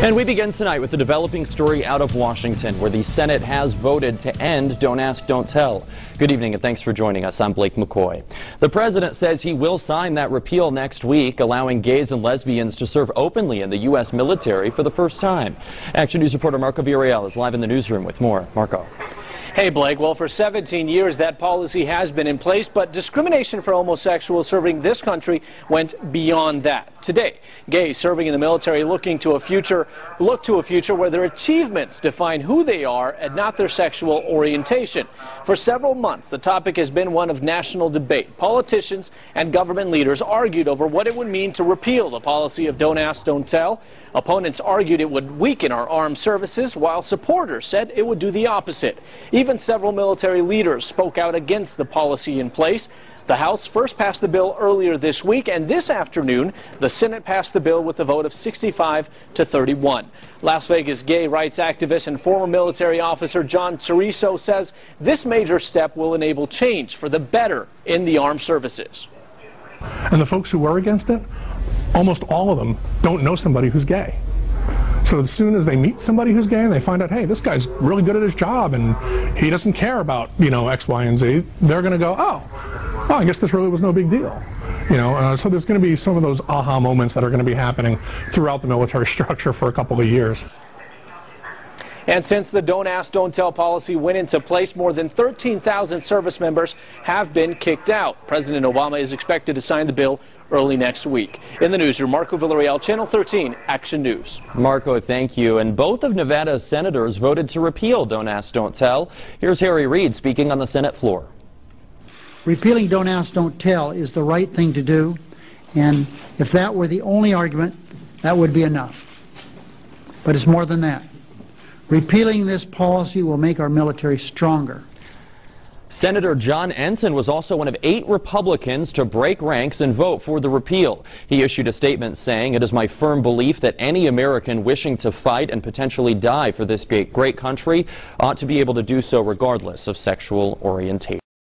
And we begin tonight with the developing story out of Washington, where the Senate has voted to end Don't Ask, Don't Tell. Good evening and thanks for joining us. I'm Blake McCoy. The president says he will sign that repeal next week, allowing gays and lesbians to serve openly in the U.S. military for the first time. Action News reporter Marco Villarreal is live in the newsroom with more. Marco. Hey, Blake. Well, for 17 years, that policy has been in place, but discrimination for homosexuals serving this country went beyond that. Today, gays serving in the military look to a future where their achievements define who they are and not their sexual orientation. For several months, the topic has been one of national debate. Politicians and government leaders argued over what it would mean to repeal the policy of Don't Ask, Don't Tell. Opponents argued it would weaken our armed services, while supporters said it would do the opposite. Even several military leaders spoke out against the policy in place. The House first passed the bill earlier this week, and this afternoon, the Senate passed the bill with a vote of 65 to 31. Las Vegas gay rights activist and former military officer John Cereso says this major step will enable change for the better in the armed services. And the folks who were against it, almost all of them don't know somebody who's gay. So as soon as they meet somebody who's gay and they find out, hey, this guy's really good at his job and he doesn't care about, X, Y, and Z, they're going to go, oh, well, I guess this really was no big deal. So there's going to be some of those aha moments that are going to be happening throughout the military structure for a couple of years. And since the Don't Ask, Don't Tell policy went into place, more than 13,000 service members have been kicked out. President Obama is expected to sign the bill early next week. In the newsroom, Marco Villarreal, Channel 13, Action News. Marco, thank you. And both of Nevada's senators voted to repeal Don't Ask, Don't Tell. Here's Harry Reid speaking on the Senate floor. Repealing Don't Ask, Don't Tell is the right thing to do, and if that were the only argument, that would be enough. But it's more than that. Repealing this policy will make our military stronger. Senator John Ensign was also one of 8 Republicans to break ranks and vote for the repeal. He issued a statement saying, "It is my firm belief that any American wishing to fight and potentially die for this great country ought to be able to do so regardless of sexual orientation."